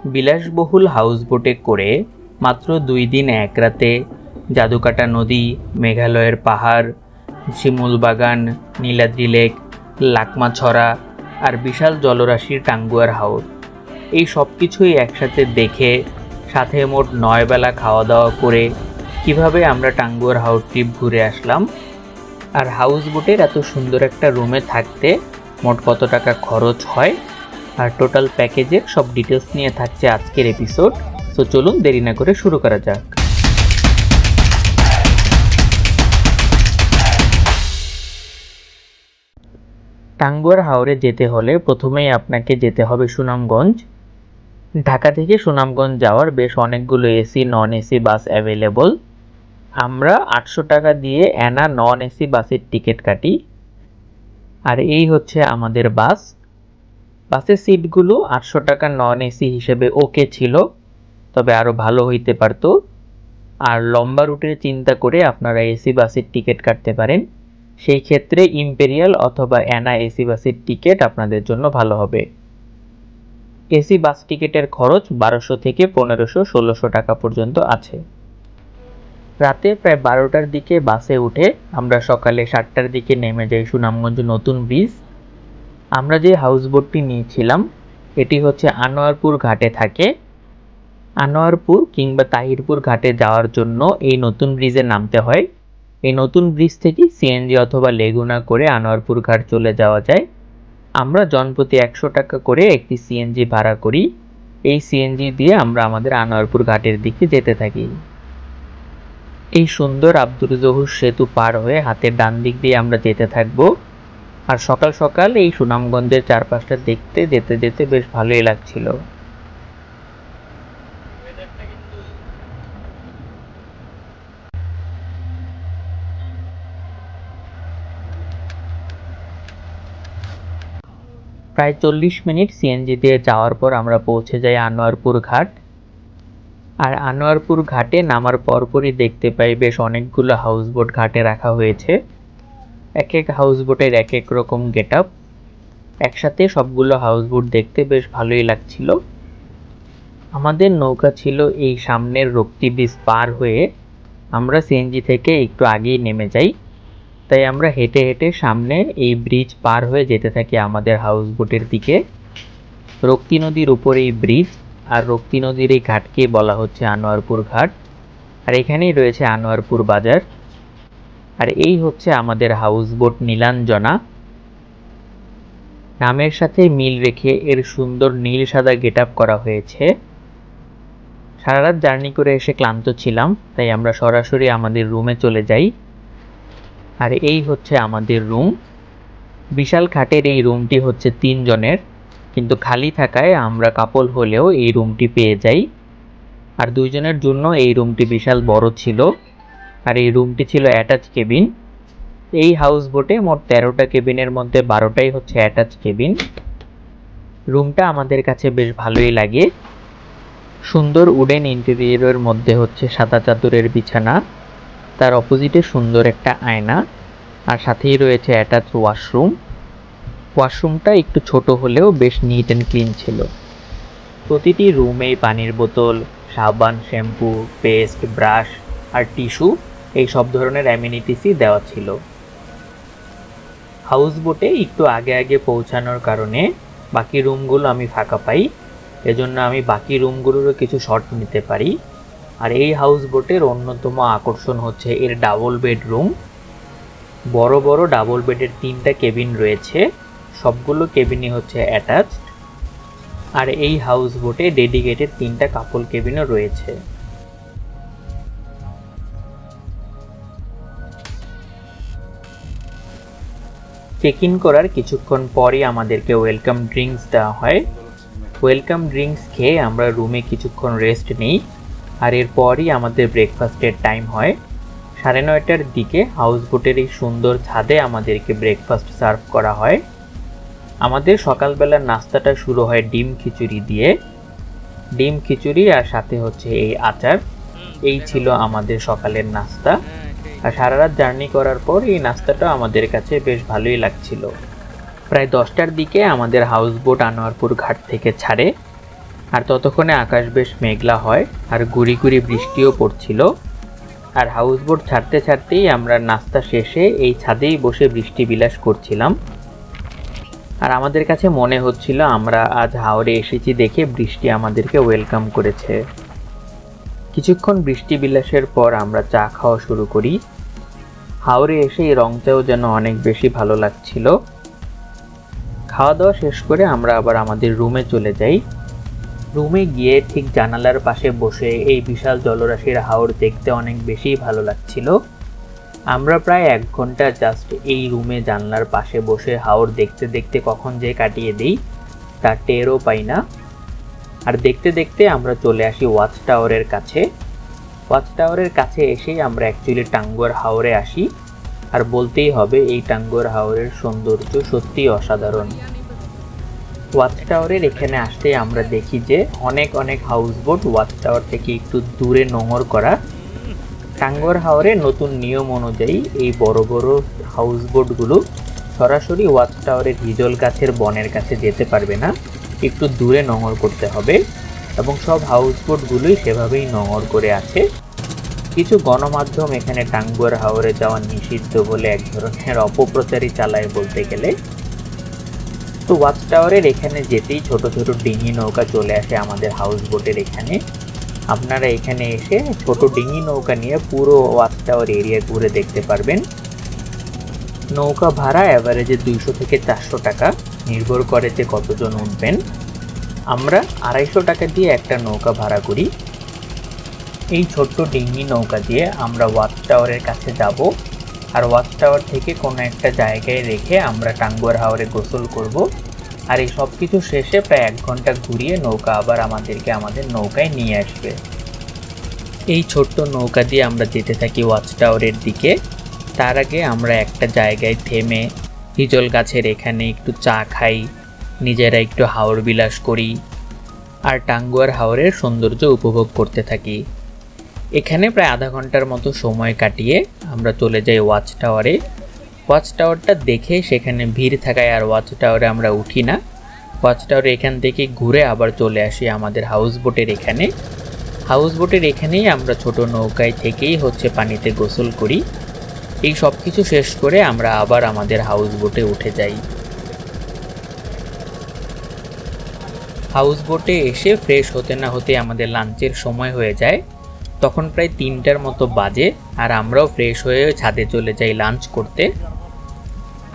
বিলাসবহুল হাউসবোটে করে মাত্র 2 দিন 1 রাতে জাদুকাটা নদী, মেঘালয়ের পাহাড়, শিমুল বাগান, নীলাদ্রি লেক, লাকমাছড়া আর বিশাল জলরাশির টাঙ্গুয়ার হাওর, এই সব কিছুই একসাথে দেখে সাথে মোট 9 বেলা খাওয়া দাওয়া করে কিভাবে আমরা টাঙ্গুয়ার হাওর ট্রিপ ঘুরে আসলাম, আর হাউসবোটের এত সুন্দর একটা রুমে থাকতে মোট কত টাকা খরচ হয়, আর টোটাল প্যাকেজের সব ডিটেলস নিয়ে থাকছে আজকের এপিসোড। সো চলুন দেরি না করে শুরু করা যাক। টাঙ্গুয়ার হাওরে যেতে হলে প্রথমেই আপনাকে যেতে হবে সুনামগঞ্জ। ঢাকা থেকে সুনামগঞ্জ যাওয়ার বেশ অনেকগুলো AC non AC bus available. আমরা 800 টাকা দিয়ে অ্যানা নন এসি বাসের টিকিট কাটি, আর এই হচ্ছে আমাদের বাস। বাসের সিটগুলো 800 টাকা নন এসি হিসেবে ওকে ছিল, তবে আরও ভালো হইতে পারতো। আর লম্বা রুটের চিন্তা করে আপনারা এসি বাসের টিকিট কাটতে পারেন, সেই ক্ষেত্রে ইম্পেরিয়াল অথবা অ্যানা এসি বাসের টিকিট আপনাদের জন্য ভালো হবে। এসি বাস টিকিটের খরচ 1200 থেকে 1500-1600 টাকা পর্যন্ত আছে। রাতে প্রায় 12টার দিকে বাসে উঠে আমরা সকালে 7টার দিকে নেমে যাই সুনামগঞ্জ নতুন ব্রিজ। আমরা যে হাউসবোটটি নিয়েছিলাম এটি হচ্ছে আনোয়ারপুর ঘাটে থাকে। আনোয়ারপুর কিংবা তাহিরপুর ঘাটে যাওয়ার জন্য এই নতুন ব্রিজে নামতে হয়। এই নতুন ব্রিজ থেকে সিএনজি অথবা লেগুনা করে আনোয়ারপুর ঘাট চলে যাওয়া যায়। আমরা জনপ্রতি 100 টাকা করে একটি সিএনজি ভাড়া করি। এই সিএনজি দিয়ে আমরা আমাদের আনোয়ারপুর ঘাটের দিকে যেতে থাকি। এই সুন্দর আব্দুর জহুর সেতু পার হয়ে হাতের ডান দিক দিয়ে আমরা যেতে থাকব। আর সকাল সকাল এই সুনামগঞ্জের চারপাশটা দেখতে যেতে যেতে বেশ ভালোই লাগছিল। প্রায় 40 মিনিট সিএনজি দিয়ে যাওয়ার পর আমরা পৌঁছে যাই আনোয়ারপুর ঘাট। আর আনোয়ারপুর ঘাটে নামার পরপরই দেখতে পাই বেশ অনেকগুলো হাউসবোট ঘাটে রাখা হয়েছে। এক এক হাউসবোটের এক এক রকম গেট আপ। একসাথে সবগুলো হাউসবোট দেখতে বেশ ভালোই লাগছিল। আমাদের নৌকা ছিল এই সামনের রক্তি ব্রিজ পার হয়ে। আমরা সিএনজি থেকে একটু আগেই নেমে যাই, তাই আমরা হেঁটে হেঁটে সামনে এই ব্রিজ পার হয়ে যেতে থাকি আমাদের হাউসবোটের দিকে। রক্তি নদীর উপর এই ব্রিজ, আর রক্তি নদীর এই ঘাটকে বলা হচ্ছে আনোয়ারপুর ঘাট। আর এখানেই রয়েছে আনোয়ারপুর বাজার। আর এই হচ্ছে আমাদের হাউসবোট নীলাঞ্জনা। নামের সাথে মিল রেখে এর সুন্দর নীল সাদা গেট আপ করা হয়েছে। সারা রাত জার্নি করে এসে ক্লান্ত ছিলাম, তাই আমরা সরাসরি আমাদের রুমে চলে যাই। আর এই হচ্ছে আমাদের রুম। বিশাল খাটের এই রুমটি হচ্ছে 3 জনের, কিন্তু খালি থাকায় আমরা কাপল হলেও এই রুমটি পেয়ে যাই। আর 2 জনের জন্য এই রুমটি বিশাল বড় ছিল, আর এই রুমটি ছিল অ্যাটাচ কেবিন। এই হাউসবোটে মোট 13টা কেবিনের মধ্যে 12টাই হচ্ছে অ্যাটাচ কেবিন। রুমটা আমাদের কাছে বেশ ভালোই লাগে। সুন্দর উডেন ইন্টেরিয়রের মধ্যে হচ্ছে সাদা চাদরের বিছানা, তার অপোজিটে সুন্দর একটা আয়না, আর সাথেই রয়েছে অ্যাটাচ ওয়াশরুম। ওয়াশরুমটা একটু ছোট হলেও বেশ নিট অ্যান্ড ক্লিন ছিল। প্রতিটি রুমেই পানির বোতল, সাবান, শ্যাম্পু, পেস্ট, ব্রাশ আর টিস্যু এই সব ধরনের অ্যামিনিটিসই দেওয়া ছিল। হাউসবোটে একটু আগে আগে পৌঁছানোর কারণে বাকি রুমগুলো আমি ফাঁকা পাই, এজন্য আমি বাকি রুমগুলোরও কিছু শট নিতে পারি। আর এই হাউসবোটের অন্যতম আকর্ষণ হচ্ছে এর ডাবল বেডরুম। বড় বড় ডাবল বেডের 3টা কেবিন রয়েছে, সবগুলো কেবিনই হচ্ছে অ্যাটাচড। আর এই হাউসবোটে ডেডিকেটেড 3টা কাপল কেবিনও রয়েছে। চেক ইন করার কিছুক্ষণ পরই আমাদেরকে ওয়েলকাম ড্রিঙ্কস দেওয়া হয়। ওয়েলকাম ড্রিঙ্কস খেয়ে আমরা রুমে কিছুক্ষণ রেস্ট নিই, আর এরপরই আমাদের ব্রেকফাস্টের টাইম হয়। 9:30টার দিকে হাউসবোটের এই সুন্দর ছাদে আমাদেরকে ব্রেকফাস্ট সার্ভ করা হয়। আমাদের সকালবেলার নাস্তাটা শুরু হয় ডিম খিচুড়ি দিয়ে। ডিম খিচুড়ি আর সাথে হচ্ছে এই আচার। এই ছিল আমাদের সকালের নাস্তা। আর সারা রাত জার্নি করার পর এই নাস্তাটা আমাদের কাছে বেশ ভালোই লাগছিল। প্রায় 10টার দিকে আমাদের হাউসবোট আনোয়ারপুর ঘাট থেকে ছাড়ে। আর ততক্ষণে আকাশ বেশ মেঘলা হয় আর গুড়ি গুড়ি বৃষ্টিও পড়ছিল। আর হাউসবোট ছাড়তে ছাড়তেই আমরা নাস্তা শেষে এই ছাদেই বসে বৃষ্টি বিলাস করছিলাম। আর আমাদের কাছে মনে হচ্ছিল আমরা আজ হাওরে এসেছি দেখে বৃষ্টি আমাদেরকে ওয়েলকাম করেছে। কিছুক্ষণ বৃষ্টি বিলাসের পর আমরা চা খাওয়া শুরু করি। হাওরে এসে এই রংটাও যেন অনেক বেশি ভালো লাগছিল। খাওয়া দাওয়া শেষ করে আমরা আবার আমাদের রুমে চলে যাই। রুমে গিয়ে ঠিক জানালার পাশে বসে এই বিশাল জলরাশির হাওর দেখতে অনেক বেশি ভালো লাগছিল। আমরা প্রায় 1 ঘন্টা জাস্ট এই রুমে জানলার পাশে বসে হাওর দেখতে দেখতে কখন যে কাটিয়ে দিই তার টেরও পাই না। আর দেখতে দেখতে আমরা চলে আসি ওয়াচ টাওয়ারের কাছে। ওয়াচ টাওয়ারের কাছে এসেই আমরা অ্যাকচুয়ালি টাঙ্গুয়ার হাওরে আসি। আর বলতেই হবে এই টাঙ্গুয়ার হাওরের সৌন্দর্য সত্যিই অসাধারণ। ওয়াচ টাওয়ারের এখানে আসতে আমরা দেখি যে অনেক হাউসবোট ওয়াচ টাওয়ার থেকে একটু দূরে নোঙর করা। টাঙ্গুয়ার হাওরে নতুন নিয়ম অনুযায়ী এই বড় বড় হাউসবোটগুলো সরাসরি ওয়াচ টাওয়ারের হিজল গাছের বনের কাছে যেতে পারবে না, একটু দূরে নোঙর করতে হবে। এবং সব হাউসবোটগুলোই সেভাবেই নোঙর করে আছে। কিছু গণমাধ্যম এখানে টাঙ্গুয়ার হাওরে যাওয়া নিষিদ্ধ বলে এক ধরনের অপপ্রচারই চালায় বলতে গেলে। তো ওয়াচ টাওয়ারের এখানে যেতেই ছোট ছোট ডিঙি নৌকা চলে আসে আমাদের হাউসবোটের এখানে। আপনারা এখানে এসে ছোট ডিঙি নৌকা নিয়ে পুরো ওয়াচ টাওয়ার এরিয়া ঘুরে দেখতে পারবেন। নৌকা ভাড়া অ্যাভারেজে 200 থেকে 400 টাকা, নির্ভর করে যে কতজন উঠবেন। আমরা 250 টাকা দিয়ে একটা নৌকা ভাড়া করি। এই ছোট্ট ডিঙি নৌকা দিয়ে আমরা ওয়াচ টাওয়ারের কাছে যাব। আর ওয়াচ টাওয়ার থেকে কোনো একটা জায়গায় রেখে আমরা টাঙ্গুয়ার হাওরে গোসল করব। আর এই সব কিছু শেষে প্রায় 1 ঘন্টা ঘুরিয়ে নৌকা আবার আমাদেরকে আমাদের নৌকায় নিয়ে আসবে। এই ছোট্ট নৌকা দিয়ে আমরা যেতে থাকি ওয়াচ টাওয়ারের দিকে। তার আগে আমরা একটা জায়গায় থেমে হিজল গাছের এখানে একটু চা খাই, নিজেরা একটু হাওর বিলাস করি আর টাঙ্গুয়ার হাওরের সৌন্দর্য উপভোগ করতে থাকি। এখানে প্রায় আধা ঘন্টার মতো সময় কাটিয়ে আমরা চলে যাই ওয়াচ টাওয়ারে। ওয়াচ টাওয়ারটা দেখে সেখানে ভিড় থাকায় আর ওয়াচ টাওয়ারে আমরা উঠি না। ওয়াচ টাওয়ারে এখান থেকে ঘুরে আবার চলে আসি আমাদের হাউসবোটের এখানে। হাউসবোটের এখানেই আমরা ছোট নৌকায় থেকেই পানিতে গোসল করি। এই সব কিছু শেষ করে আমরা আবার আমাদের হাউসবোটে উঠে যাই। হাউসবোটে এসে ফ্রেশ হতে না হতে আমাদের লাঞ্চের সময় হয়ে যায়। তখন প্রায় 3টার মতো বাজে আর আমরাও ফ্রেশ হয়ে ছাদে চলে যাই লাঞ্চ করতে।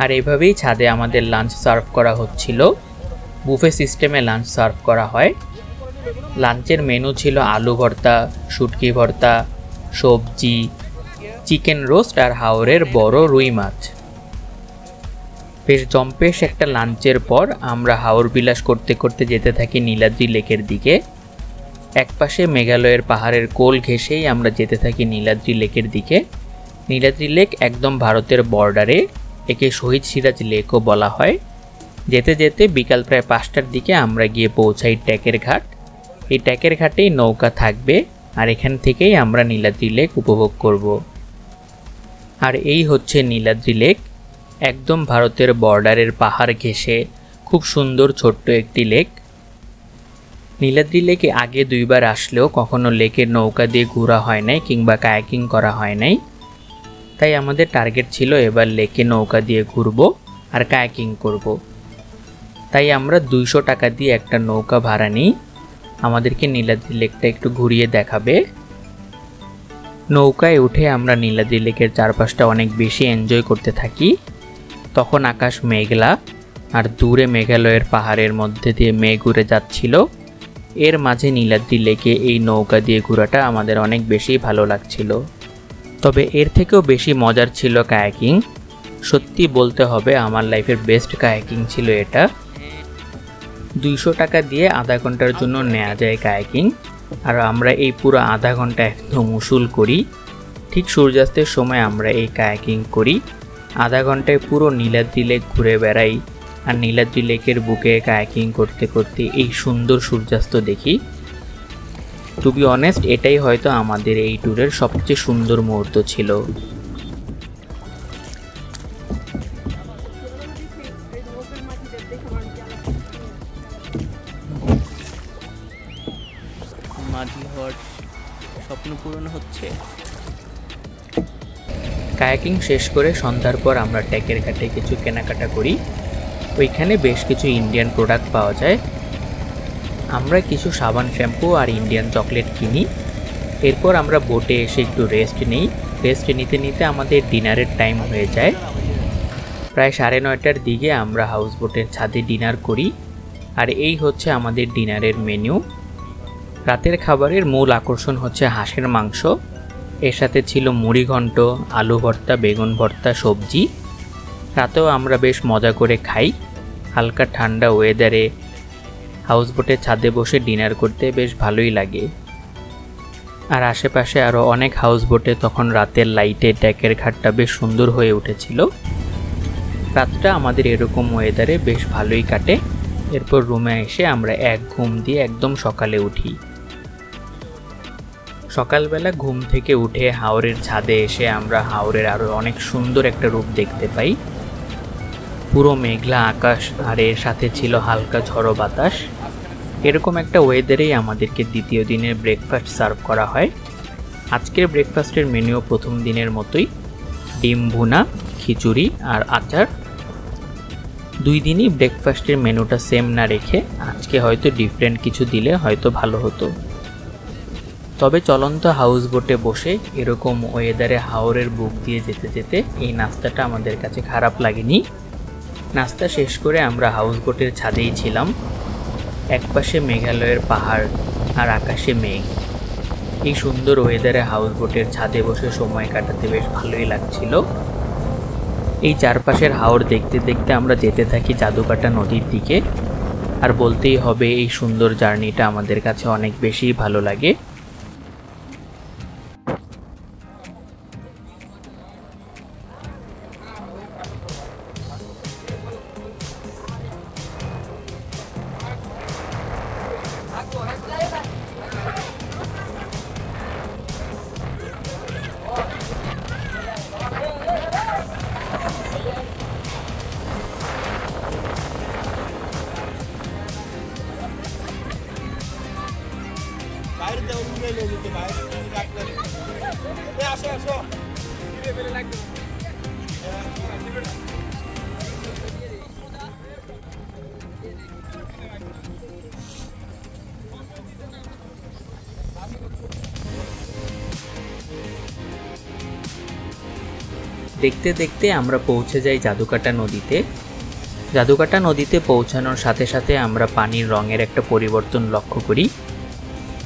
আর এভাবেই ছাদে আমাদের লাঞ্চ সার্ভ করা হচ্ছিল। বুফে সিস্টেমে লাঞ্চ সার্ভ করা হয়। লাঞ্চের মেনু ছিল আলু ভর্তা, শুটকি ভর্তা, সবজি, চিকেন রোস্ট আর হাওরের বড় রুই মাছ। বেশ জম্পেশ একটা লাঞ্চের পর আমরা হাওর বিলাস করতে করতে যেতে থাকি নীলাদ্রি লেকের দিকে। একপাশে মেঘালয়ের পাহাড়ের কোল ঘেঁষেই আমরা যেতে থাকি নীলাদ্রি লেকের দিকে। নীলাদ্রি লেক একদম ভারতের বর্ডারে, একে শহীদ সিরাজ লেকও বলা হয়। যেতে যেতে বিকাল প্রায় 5টার দিকে আমরা গিয়ে পৌঁছাই ট্যাকের ঘাট। এই ট্যাকের ঘাটেই নৌকা থাকবে আর এখান থেকেই আমরা নীলাদ্রি লেক উপভোগ করব। আর এই হচ্ছে নীলাদ্রি লেক, একদম ভারতের বর্ডারের পাহাড় ঘেঁষে খুব সুন্দর ছোট্ট একটি লেক। নীলাদ্রি লেকে আগে 2বার আসলেও কখনো লেকের নৌকা দিয়ে ঘোরা হয় নাই কিংবা কায়াকিং করা হয় নাই। তাই আমাদের টার্গেট ছিল এবার লেকে নৌকা দিয়ে ঘুরবো আর কায়াকিং করব। তাই আমরা 200 টাকা দিয়ে একটা নৌকা ভাড়া নিই, আমাদেরকে নীলাদ্রি লেকটা একটু ঘুরিয়ে দেখাবে। নৌকায় উঠে আমরা নীলাদ্রি লেকের চারপাশটা অনেক বেশি এনজয় করতে থাকি। তখন আকাশ মেঘলা আর দূরে মেঘালয়ের পাহাড়ের মধ্যে দিয়ে মেঘ উড়ে যাচ্ছিল। এর মাঝে নীলাদ্রি লেকে এই নৌকা দিয়ে ঘোরাটা আমাদের অনেক বেশি ভালো লাগছিল। তবে এর থেকেও বেশি মজার ছিল কায়াকিং। সত্যি বলতে হবে আমার লাইফের বেস্ট কায়াকিং ছিল এটা। 200 টাকা দিয়ে আধা ঘন্টার জন্য নেওয়া যায় কায়াকিং। আর আমরা এই পুরো আধা ঘন্টা একদম উসুল করি। ঠিক সূর্যাস্তের সময় আমরা এই কায়াকিং করি। আধা ঘন্টায় পুরো নীলাদ্রি লেক ঘুরে বেড়াই আর নীলাদ্রি লেকের বুকে কায়াকিং করতে করতে এই সুন্দর সূর্যাস্ত দেখি। টু বি অনেস্ট, এটাই হয়তো আমাদের এই ট্যুরের সবচেয়ে সুন্দর মুহূর্ত ছিল। মাঝি হওয়ার স্বপ্ন পূরণ হচ্ছে। কায়াকিং শেষ করে সন্ধ্যার পর আমরা ট্যাকের ঘাটে কিছু কেনাকাটা করি। ওইখানে বেশ কিছু ইন্ডিয়ান প্রোডাক্ট পাওয়া যায়। আমরা কিছু সাবান, শ্যাম্পু আর ইন্ডিয়ান চকলেট কিনি। এরপর আমরা বোটে এসে একটু রেস্ট নিই। রেস্ট নিতে নিতে আমাদের ডিনারের টাইম হয়ে যায়। প্রায় 9:30টার দিকে আমরা হাউস বোটের ছাদে ডিনার করি। আর এই হচ্ছে আমাদের ডিনারের মেনু। রাতের খাবারের মূল আকর্ষণ হচ্ছে হাঁসের মাংস। এর সাথে ছিল মুড়ি ঘন্ট, আলু ভর্তা, বেগুন ভর্তা, সবজি। রাতেও আমরা বেশ মজা করে খাই। হালকা ঠান্ডা ওয়েদারে হাউস বোটের ছাদে বসে ডিনার করতে বেশ ভালোই লাগে। আর আশেপাশে আরও অনেক হাউস বোটে তখন রাতের লাইটে ট্যাকের ঘাটটা বেশ সুন্দর হয়ে উঠেছিল। রাতটা আমাদের এরকম ওয়েদারে বেশ ভালোই কাটে। এরপর রুমে এসে আমরা এক ঘুম দিয়ে একদম সকালে উঠি। সকালবেলা ঘুম থেকে উঠে হাওরের ছাদে এসে আমরা হাওরের আরও অনেক সুন্দর একটা রূপ দেখতে পাই। পুরো মেঘলা আকাশ আর এর সাথে ছিল হালকা ঝড়ো বাতাস। এরকম একটা ওয়েদারেই আমাদেরকে দ্বিতীয় দিনের ব্রেকফাস্ট সার্ভ করা হয়। আজকের ব্রেকফাস্টের মেনুও প্রথম দিনের মতোই, ডিম ভুনা, খিচুড়ি আর আচার। দুই দিনই ব্রেকফাস্টের মেনুটা সেম না রেখে আজকে হয়তো ডিফারেন্ট কিছু দিলে হয়তো ভালো হতো। তবে চলন্ত হাউস বোটে বসে এরকম ওয়েদারে হাওরের বুক দিয়ে যেতে যেতে এই নাস্তাটা আমাদের কাছে খারাপ লাগেনি। নাস্তা শেষ করে আমরা হাউস বোটের ছাদেই ছিলাম। একপাশে মেঘালয়ের পাহাড় আর আকাশে মেঘ। এই সুন্দর ওয়েদারে হাউস বোটের ছাদে বসে সময় কাটাতে বেশ ভালোই লাগছিল। এই চারপাশের হাওর দেখতে দেখতে আমরা যেতে থাকি জাদুকাটা নদীর দিকে। আর বলতেই হবে এই সুন্দর জার্নিটা আমাদের কাছে অনেক বেশি ভালো লাগে। দেখতে দেখতে আমরা পৌঁছে যাই জাদুকাটা নদীতে। জাদুকাটা নদীতে পৌঁছানোর সাথে সাথে আমরা পানির রঙের একটা পরিবর্তন লক্ষ্য করি।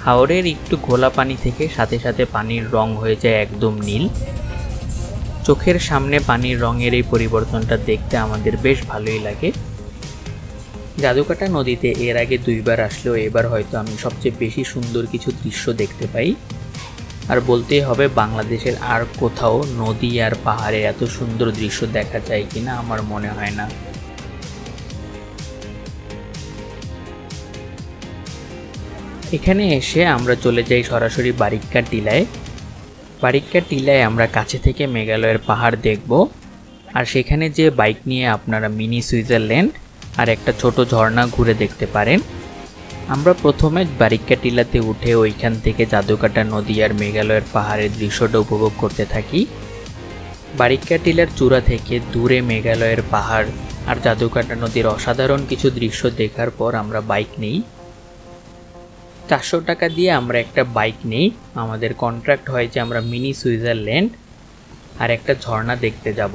হাওরের একটু ঘোলা পানি থেকে সাথে সাথে পানির রং হয়ে যায় একদম নীল। চোখের সামনে পানির রঙের এই পরিবর্তনটা দেখতে আমাদের বেশ ভালোই লাগে। জাদুকাটা নদীতে এর আগে 2বার আসলেও এবার হয়তো আমি সবচেয়ে বেশি সুন্দর কিছু দৃশ্য দেখতে পাই। আর বলতেই হবে বাংলাদেশের আর কোথাও নদী আর পাহাড়ে এত সুন্দর দৃশ্য দেখা যায় কিনা আমার মনে হয় না। এখানে এসে আমরা চলে যাই সরাসরি বারিক্কা টিলায়। বারিক্কা টিলায় আমরা কাছে থেকে মেঘালয়ের পাহাড় দেখব। আর সেখানে যে বাইক নিয়ে আপনারা মিনি সুইজারল্যান্ড আর একটা ছোট ঝর্ণা ঘুরে দেখতে পারেন। আমরা প্রথমে বারিক্কা টিলাতে উঠে ওইখান থেকে জাদুকাটা নদী আর মেঘালয়ের পাহাড়ের দৃশ্যটা উপভোগ করতে থাকি। বারিক্কা টিলার চূড়া থেকে দূরে মেঘালয়ের পাহাড় আর জাদুকাটা নদীর অসাধারণ কিছু দৃশ্য দেখার পর আমরা বাইক নিই। 400 টাকা দিয়ে আমরা একটা বাইক নিই। আমাদের কন্ট্রাক্ট হয় যে আমরা মিনি সুইজারল্যান্ড আর একটা ঝর্ণা দেখতে যাব।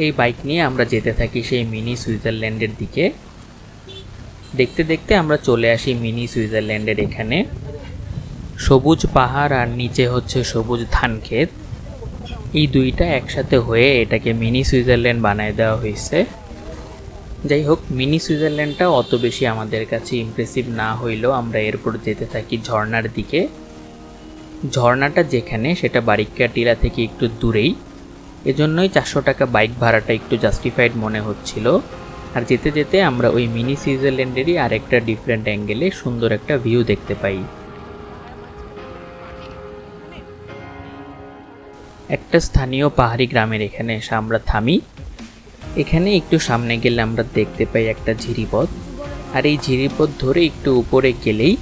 এই বাইক নিয়ে আমরা যেতে থাকি সেই মিনি সুইজারল্যান্ডের দিকে। দেখতে দেখতে আমরা চলে আসি মিনি সুইজারল্যান্ডের এখানে। সবুজ পাহাড় আর নিচে হচ্ছে সবুজ ধান ক্ষেত। এই দুইটা একসাথে হয়ে এটাকে মিনি সুইজারল্যান্ড বানায় দেওয়া হয়েছে। যাই হোক, মিনি সুইজারল্যান্ডটা অত বেশি আমাদের কাছে ইমপ্রেসিভ না হইলেও আমরা এরপর যেতে থাকি ঝর্ণার দিকে। ঝর্ণাটা যেখানে সেটা বারিক্কা টিলা থেকে একটু দূরেই, এজন্যই 400 টাকা বাইক ভাড়াটা একটু জাস্টিফাইড মনে হচ্ছিল। আর যেতে যেতে আমরা ওই মিনি সুইজারল্যান্ডেরই আরেকটা ডিফারেন্ট অ্যাঙ্গেলে সুন্দর একটা ভিউ দেখতে পাই। একটা স্থানীয় পাহাড়ি গ্রামের এখানে এসে আমরা থামি। এখানে একটু সামনে গেলে আমরা দেখতে পাই একটা ঝিরিপথ। আর এই ঝিরিপথ ধরে একটু উপরে গেলেই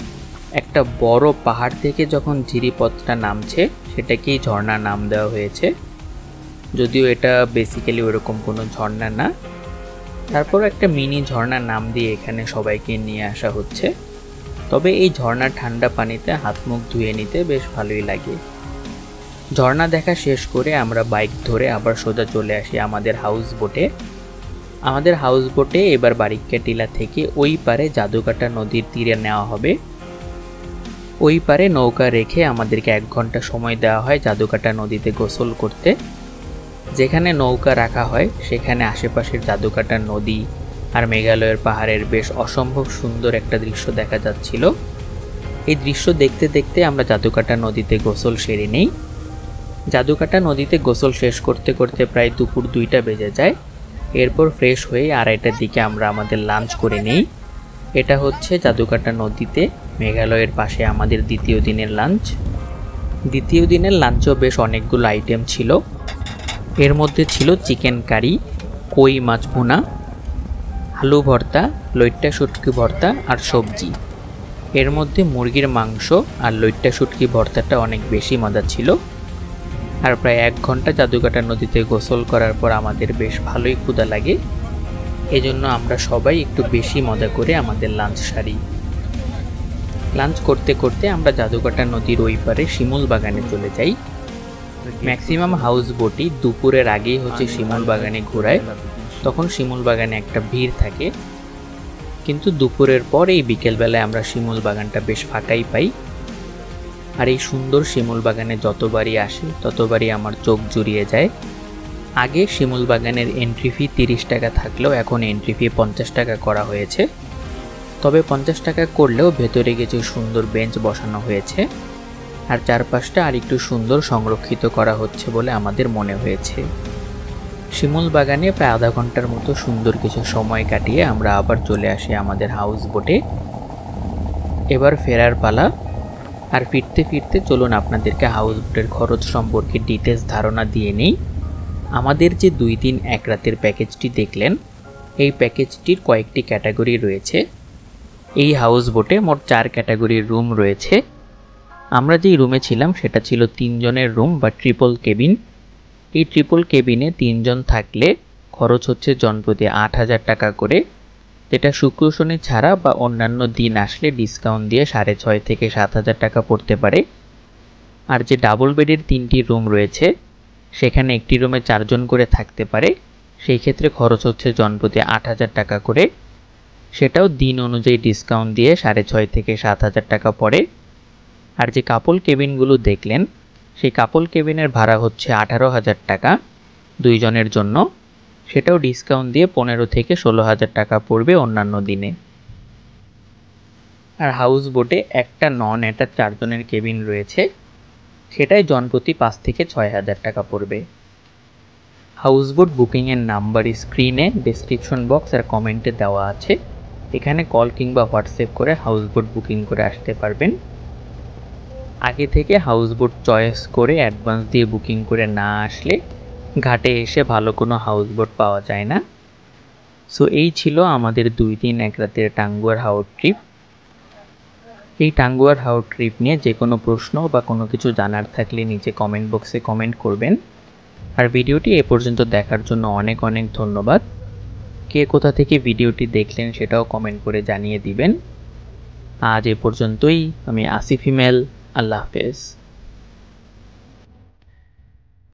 একটা বড় পাহাড় থেকে যখন ঝিরিপথটা নামছে সেটাকেই ঝর্ণার নাম দেওয়া হয়েছে, যদিও এটা বেসিক্যালি ওরকম কোনো ঝর্ণা না। তারপর একটা মিনি ঝর্ণার নাম দিয়ে এখানে সবাইকে নিয়ে আসা হচ্ছে। তবে এই ঝর্ণার ঠান্ডা পানিতে হাত মুখ ধুয়ে নিতে বেশ ভালোই লাগে। ঝর্ণা দেখা শেষ করে আমরা বাইক ধরে আবার সোজা চলে আসি আমাদের হাউস বোটে। আমাদের হাউস বোটে এবার বারিক্কা টিলা থেকে ওই পারে জাদুকাটা নদীর তীরে নেওয়া হবে। ওই পারে নৌকা রেখে আমাদেরকে 1 ঘন্টা সময় দেওয়া হয় জাদুকাটা নদীতে গোসল করতে। যেখানে নৌকা রাখা হয় সেখানে আশেপাশের জাদুকাটা নদী আর মেঘালয়ের পাহাড়ের বেশ অসম্ভব সুন্দর একটা দৃশ্য দেখা যাচ্ছিল। এই দৃশ্য দেখতে দেখতে আমরা জাদুকাটা নদীতে গোসল সেরে নেই। জাদুকাটা নদীতে গোসল শেষ করতে করতে প্রায় দুপুর 2টা বেজে যায়। এরপর ফ্রেশ হয়ে 2:30টার দিকে আমরা আমাদের লাঞ্চ করে নেই। এটা হচ্ছে জাদুকাটা নদীতে মেঘালয়ের পাশে আমাদের দ্বিতীয় দিনের লাঞ্চ। দ্বিতীয় দিনের লাঞ্চও বেশ অনেকগুলো আইটেম ছিল। এর মধ্যে ছিল চিকেন কারি, কই মাছ ভুনা, আলু ভর্তা, লইট্টা শুটকি ভর্তা আর সবজি। এর মধ্যে মুরগির মাংস আর লইট্টা শুটকি ভর্তাটা অনেক বেশি মজা ছিল। আর প্রায় 1 ঘন্টা জাদুকাটা নদীতে গোসল করার পর আমাদের বেশ ভালোই ক্ষুধা লাগে। এজন্য আমরা সবাই একটু বেশি মজা করে আমাদের লাঞ্চ সারি। লাঞ্চ করতে করতে আমরা জাদুকাটা নদীর ওই পারে শিমুল বাগানে চলে যাই। ম্যাক্সিমাম হাউস বোটই দুপুরের আগেই হচ্ছে শিমুল বাগানে ঘোরায়, তখন শিমুল বাগানে একটা ভিড় থাকে। কিন্তু দুপুরের পর এই বিকেলবেলায় আমরা শিমুল বাগানটা বেশ ফাঁকাই পাই। আর এই সুন্দর শিমুল বাগানে যতবারই আসি ততবারই আমার চোখ জুড়িয়ে যায়। আগে শিমুল বাগানের এন্ট্রি ফি 30 টাকা থাকলেও এখন এন্ট্রি ফি 50 টাকা করা হয়েছে। তবে 50 টাকা করলেও ভেতরে কিছু সুন্দর বেঞ্চ বসানো হয়েছে আর চারপাশটা আর একটু সুন্দর সংরক্ষিত করা হচ্ছে বলে আমাদের মনে হয়েছে। শিমুল বাগানে প্রায় আধা ঘন্টার মতো সুন্দর কিছু সময় কাটিয়ে আমরা আবার চলে আসি আমাদের হাউস বোটে। এবার ফেরার পালা। আর ফিরতে ফিরতে চলুন আপনাদেরকে হাউস বোটের খরচ সম্পর্কে ডিটেলস ধারণা দিয়ে নিই। আমাদের যে 2 দিন 1 রাতের প্যাকেজটি দেখলেন, এই প্যাকেজটির কয়েকটি ক্যাটাগরি রয়েছে। এই হাউস বোটে মোট 4 ক্যাটাগরির রুম রয়েছে। আমরা যেই রুমে ছিলাম সেটা ছিল 3 জনের রুম বা ট্রিপল কেবিন। এই ট্রিপল কেবিনে 3 জন থাকলে খরচ হচ্ছে জনপ্রতি 8,000 টাকা করে, যেটা শুক্র শনি ছাড়া বা অন্যান্য দিন আসলে ডিসকাউন্ট দিয়ে 6,500 থেকে 7,000 টাকা পড়তে পারে। আর যে ডাবল বেডের 3টি রুম রয়েছে সেখানে একটি রুমে 4 জন করে থাকতে পারে, সেই ক্ষেত্রে খরচ হচ্ছে জনপ্রতি 8,000 টাকা করে, সেটাও দিন অনুযায়ী ডিসকাউন্ট দিয়ে 6,500 থেকে 7,000 টাকা পড়ে। আর যে কাপল কেবিনগুলো দেখলেন সেই কাপল কেবিনের ভাড়া হচ্ছে 18,000 টাকা 2 জনের জন্য, সেটাও ডিসকাউন্ট দিয়ে 15 থেকে 16,000 টাকা পড়বে অন্যান্য দিনে। আর হাউস বোটে একটা নন অ্যাটাচ 4 জনের কেবিন রয়েছে, সেটাই জনপ্রতি 5 থেকে 6,000 টাকা পড়বে। হাউস বোট বুকিংয়ের নাম্বার স্ক্রিনে, ডেসক্রিপশন বক্স আর কমেন্টে দেওয়া আছে। এখানে কল কিংবা হোয়াটসঅ্যাপ করে হাউস বোট বুকিং করে আসতে পারবেন। আগে থেকে হাউস বোট চয়েস করে অ্যাডভান্স দিয়ে বুকিং করে না আসলে ঘাটে এসে ভালো কোনো হাউস বোট পাওয়া যায় না। সো এই ছিল আমাদের 2 দিন 1 রাতের টাঙ্গুয়ার হাওর ট্রিপ। এই টাঙ্গুয়ার হাওর ট্রিপ নিয়ে যে কোনো প্রশ্ন বা কোনো কিছু জানার থাকলে নিচে কমেন্ট বক্সে কমেন্ট করবেন। আর ভিডিওটি এ পর্যন্ত দেখার জন্য অনেক অনেক ধন্যবাদ। কে কোথা থেকে ভিডিওটি দেখলেন সেটাও কমেন্ট করে জানিয়ে দিবেন। আজ এ পর্যন্তই। আমি আসিফ হিমেল। আল্লাহ হাফেজ।